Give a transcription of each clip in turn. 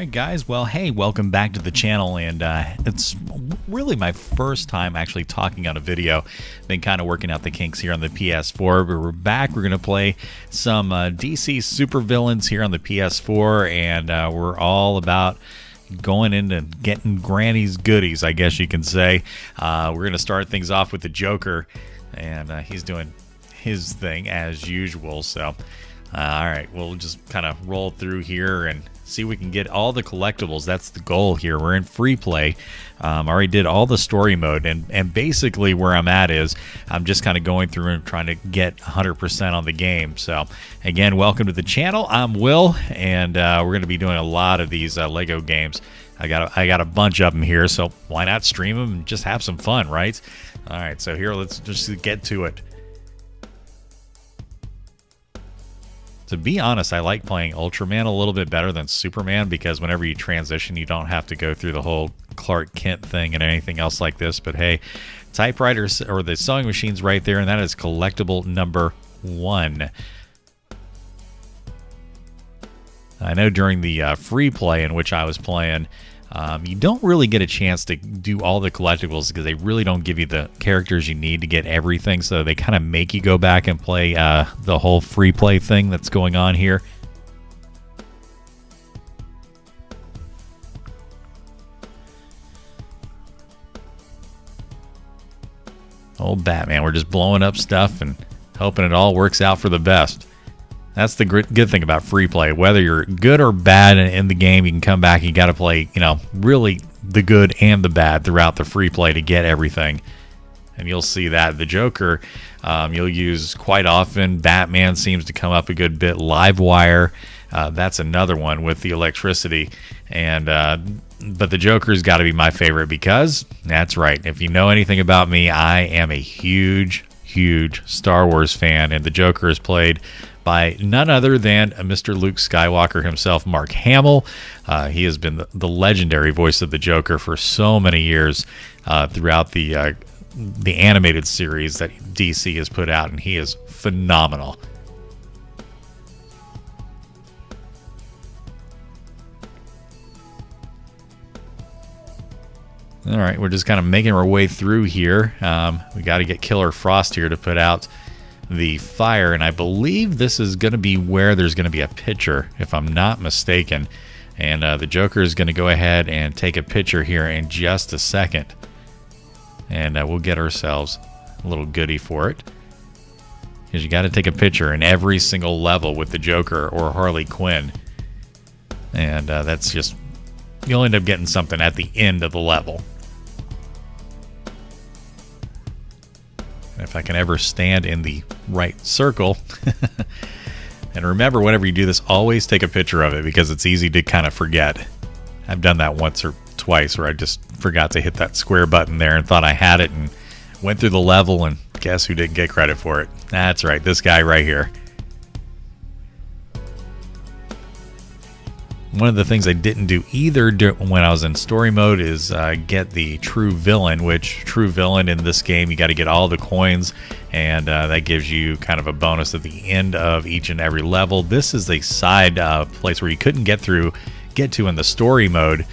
Alright guys, well hey, welcome back to the channel, and it's really my first time actually talking on a video. Been kind of working out the kinks here on the PS4, but we're back. We're going to play some DC supervillains here on the PS4, and we're all about going into getting Granny's goodies, I guess you can say. We're going to start things off with the Joker, and he's doing his thing as usual, so alright, we'll just kind of roll through here and see if we can get all the collectibles. That's the goal here. We're in free play. I already did all the story mode, and basically where I'm at is I'm just kind of going through and trying to get 100% on the game. So again, welcome to the channel. I'm Will, and we're going to be doing a lot of these Lego games. I got a bunch of them here, so why not stream them and just have some fun, right? All right, so here, let's just get to it. To be honest, I like playing Ultraman a little bit better than Superman, because whenever you transition, you don't have to go through the whole Clark Kent thing and anything else like this. But hey, typewriters, or the sewing machine's right there, and that is collectible number 1. I know during the free play in which I was playing, you don't really get a chance to do all the collectibles because they really don't give you the characters you need to get everything, so they kind of make you go back and play the whole free play thing that's going on here. Old Batman, we're just blowing up stuff and hoping it all works out for the best. That's the good thing about free play. Whether you're good or bad in the game, you can come back. You got to play, really the good and the bad throughout the free play to get everything. And you'll see that the Joker, you'll use quite often. Batman seems to come up a good bit. Livewire, that's another one with the electricity. And but the Joker's got to be my favorite because that's right. If you know anything about me, I am a huge Star Wars fan, and the Joker is played by none other than Mr. Luke Skywalker himself, Mark Hamill. He has been the legendary voice of the Joker for so many years throughout the animated series that DC has put out, and he is phenomenal. All right, we're just kind of making our way through here. We got to get Killer Frost here to put out the fire, and I believe this is going to be where there's going to be a picture, if I'm not mistaken. And the Joker is going to go ahead and take a picture here in just a second, and we'll get ourselves a little goodie for it, because you got to take a picture in every single level with the Joker or Harley Quinn, and that's just, you'll end up getting something at the end of the level. If I can ever stand in the right circle. And remember, whenever you do this, always take a picture of it, because it's easy to kind of forget. I've done that once or twice where I just forgot to hit that square button there and thought I had it and went through the level, and guess who didn't get credit for it? That's right, this guy right here. One of the things I didn't do either when I was in story mode is get the true villain, which true villain in this game, you got to get all the coins, and that gives you kind of a bonus at the end of each and every level. This is a side place where you couldn't get to in the story mode,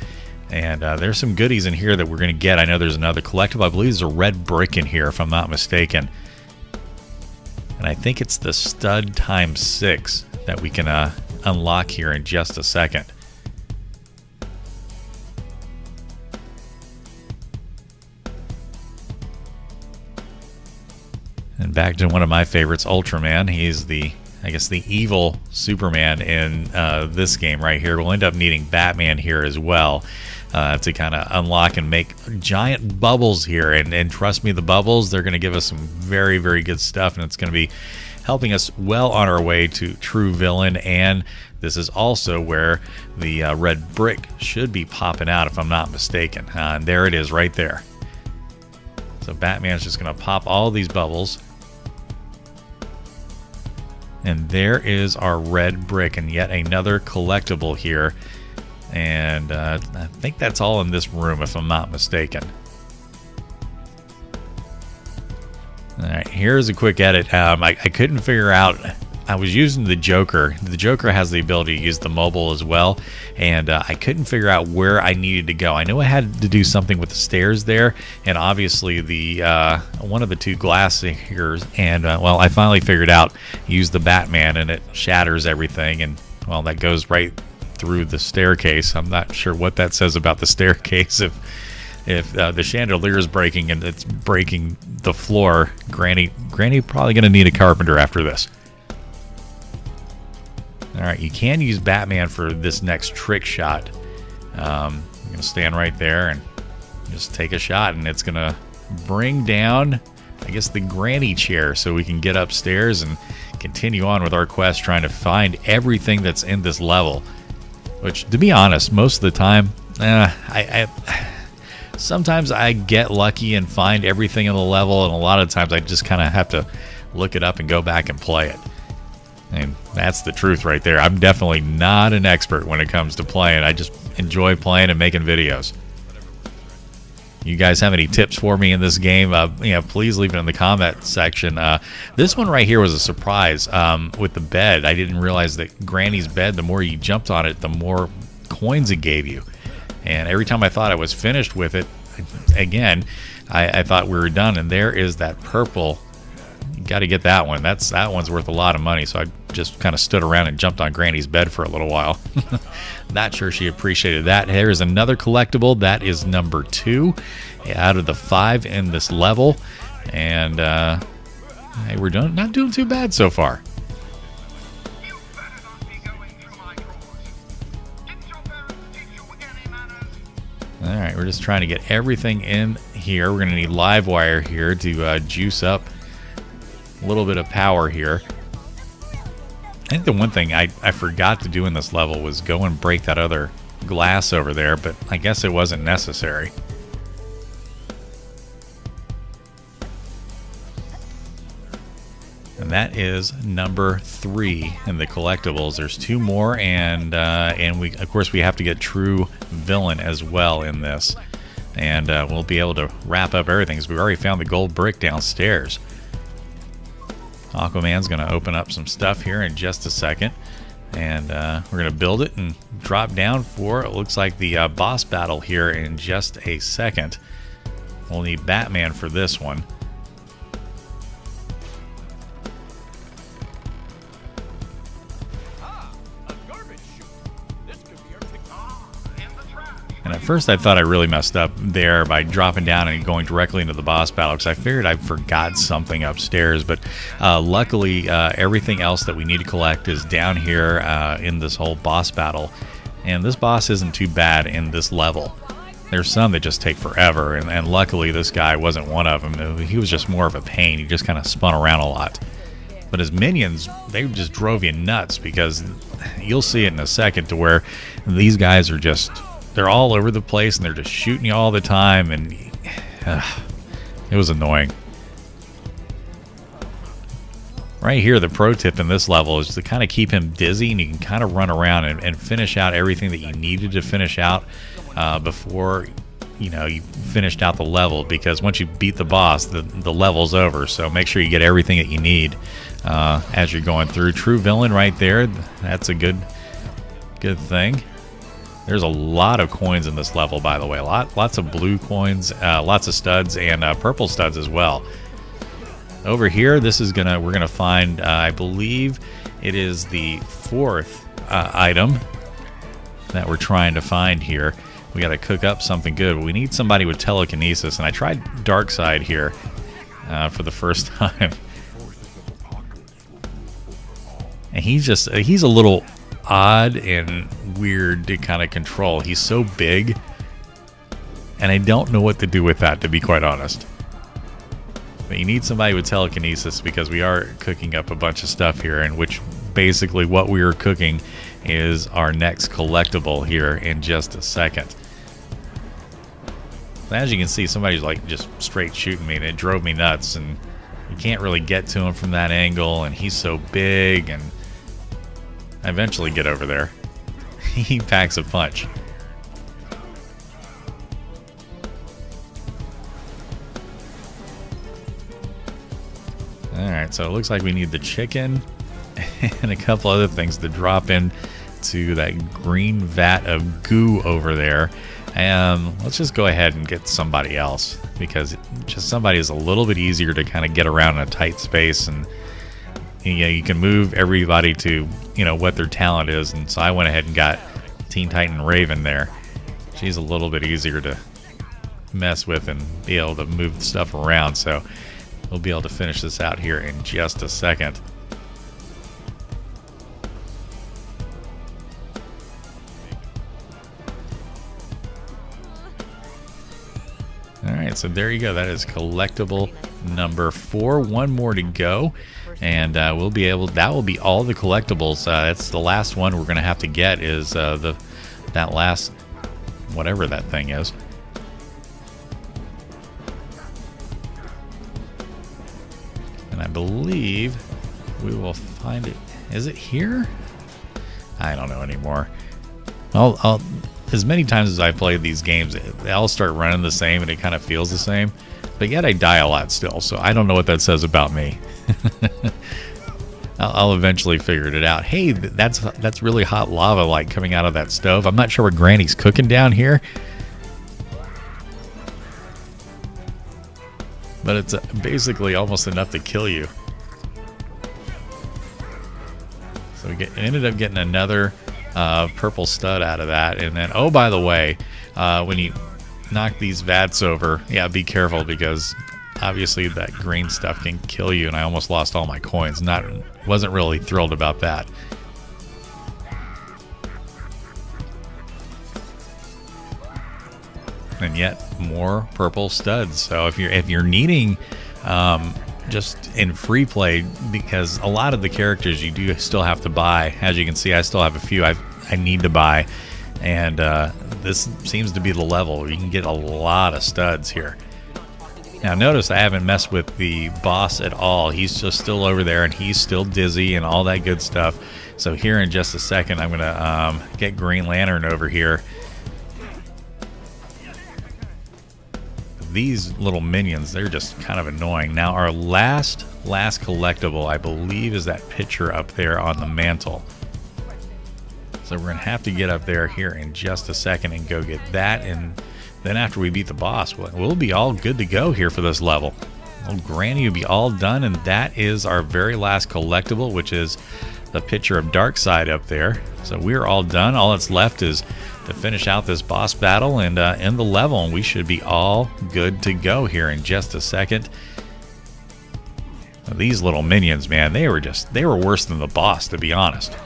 and there's some goodies in here that we're going to get. I know there's another collectible. I believe there's a red brick in here, if I'm not mistaken, and I think it's the stud times 6 that we can unlock here in just a second. And back to one of my favorites, Ultraman. He's the evil Superman in this game right here. We'll end up needing Batman here as well to kind of unlock and make giant bubbles here. And trust me, the bubbles, they're going to give us some very good stuff, and it's going to be helping us well on our way to true villain. And this is also where the red brick should be popping out, if I'm not mistaken. And there it is right there. So Batman's just going to pop all these bubbles. And there is our red brick, and yet another collectible here. And I think that's all in this room, if I'm not mistaken. All right, here's a quick edit. I couldn't figure out I was using the Joker. The Joker has the ability to use the mobile as well, and I couldn't figure out where I needed to go. I knew I had to do something with the stairs there, and obviously the one of the two glass here, and well, I finally figured out, use the Batman, and it shatters everything, and well, that goes right through the staircase. I'm not sure what that says about the staircase. If the chandelier is breaking and it's breaking the floor, Granny probably going to need a carpenter after this. All right, you can use Batman for this next trick shot. I'm going to stand right there and just take a shot, and it's going to bring down, I guess, the Granny chair so we can get upstairs and continue on with our quest trying to find everything that's in this level. Which, to be honest, most of the time, sometimes I get lucky and find everything in the level, and a lot of times I just kind of have to look it up and go back and play it. And that's the truth right there. I'm definitely not an expert when it comes to playing. I just enjoy playing and making videos. You guys have any tips for me in this game? Please leave it in the comment section. This one right here was a surprise with the bed. I didn't realize that Granny's bed, the more you jumped on it, the more coins it gave you. And every time I thought I was finished with it, again, I thought we were done. And there is that purple. You got to get that one. That one's worth a lot of money. So I just kind of stood around and jumped on Granny's bed for a little while. Not sure she appreciated that. Here's another collectible. That is number 2 out of the 5 in this level. And hey, we're not doing too bad so far. All right, we're just trying to get everything in here. We're going to need live wire here to juice up a little bit of power here. I think the one thing I forgot to do in this level was go and break that other glass over there, but I guess it wasn't necessary. And that is number 3 in the collectibles. There's 2 more, and we, of course, we have to get True Villain as well in this, and we'll be able to wrap up everything. So we already found the gold brick downstairs. Aquaman's going to open up some stuff here in just a second, and we're going to build it and drop down for, it looks like, the boss battle here in just a second. We'll need Batman for this one. And at first I thought I really messed up there by dropping down and going directly into the boss battle, because I figured I forgot something upstairs. But luckily everything else that we need to collect is down here in this whole boss battle. And this boss isn't too bad in this level. There's some that just take forever, and luckily this guy wasn't one of them. He was just more of a pain. He just kind of spun around a lot. But his minions, they just drove you nuts, because you'll see it in a second to where these guys are just... they're all over the place, and they're just shooting you all the time, and it was annoying. Right here, the pro tip in this level is to kind of keep him dizzy, and you can kind of run around and finish out everything that you needed to finish out before you finished out the level, because once you beat the boss, the level's over. So make sure you get everything that you need as you're going through. True Villain right there. That's a good thing. There's a lot of coins in this level, by the way. Lots of blue coins, lots of studs, and purple studs as well. Over here, we're gonna find, I believe it is the 4th item that we're trying to find here. We got to cook up something good. We need somebody with telekinesis, and I tried Darkseid here for the first time, and he's a little odd and weird to kind of control. He's so big, and I don't know what to do with that, to be quite honest. But you need somebody with telekinesis, because we are cooking up a bunch of stuff here, and which basically what we are cooking is our next collectible here in just a second. As you can see, somebody's like just straight shooting me, and it drove me nuts, and you can't really get to him from that angle, and he's so big, and I eventually get over there. He packs a punch. Alright, so it looks like we need the chicken and a couple other things to drop in to that green vat of goo over there. Let's just go ahead and get somebody else, because just somebody is a little bit easier to kind of get around in a tight space, and you can move everybody to what their talent is. And so I went ahead and got Teen Titan Raven there. She's a little bit easier to mess with and be able to move stuff around. So we'll be able to finish this out here in just a second. Alright, so there you go. That is collectible number 4. One more to go, and that will be all the collectibles. That's the last one we're going to have to get, is that last whatever that thing is. And I believe we will find it. Is it here? I don't know anymore. I'll as many times as I played these games, they all start running the same and it kind of feels the same, but yet I die a lot still, so I don't know what that says about me. I'll eventually figure it out. Hey, that's really hot lava like coming out of that stove. I'm not sure what Granny's cooking down here, but it's basically almost enough to kill you. So we ended up getting another purple stud out of that. And then, oh, by the way, when you knock these vats over, yeah, be careful, because obviously that green stuff can kill you, and I almost lost all my coins. Wasn't really thrilled about that. And yet more purple studs. So if you're needing just in free play, because a lot of the characters you do still have to buy. As you can see, I still have a few I need to buy, and this seems to be the level where you can get a lot of studs here. Now notice I haven't messed with the boss at all. He's just still over there, and he's still dizzy and all that good stuff. So here in just a second, I'm gonna get Green Lantern over here. These little minions, they're just kind of annoying. Now our last collectible, I believe, is that picture up there on the mantle. So we're going to have to get up there here in just a second and go get that, and then after we beat the boss, we'll be all good to go here for this level. Old Granny will be all done, and that is our very last collectible, which is the picture of Darkseid up there. So we're all done. All that's left is to finish out this boss battle and end the level, and we should be all good to go here in just a second. These little minions, man, they were worse than the boss, to be honest.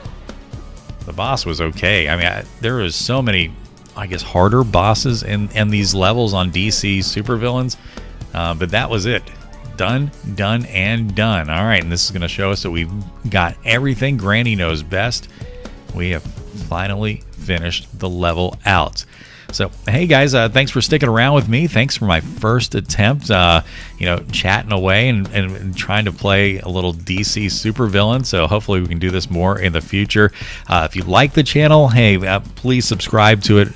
The boss was okay. I mean, there was so many, I guess, harder bosses in these levels on DC supervillains, but that was it. Done, and done. All right, and this is going to show us that we've got everything Granny knows best. We have finally finished the level out. So, hey guys, thanks for sticking around with me. Thanks for my first attempt, chatting away and trying to play a little DC supervillain. So hopefully we can do this more in the future. If you like the channel, hey, please subscribe to it.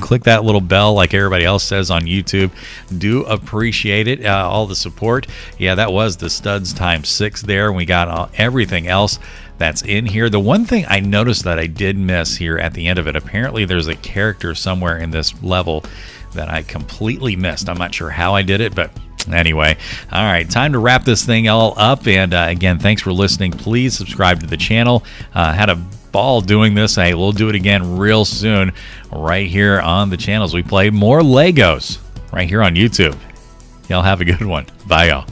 Click that little bell like everybody else says on YouTube. Do appreciate it, all the support. Yeah, that was the studs times 6 there. We got everything else that's in here. The one thing I noticed that I did miss here at the end of it, apparently there's a character somewhere in this level that I completely missed. I'm not sure how I did it, but anyway. All right, time to wrap this thing all up. And again, thanks for listening. Please subscribe to the channel. Had a ball doing this. Hey, we'll do it again real soon right here on the channels. We play more Legos right here on YouTube. Y'all have a good one. Bye, y'all.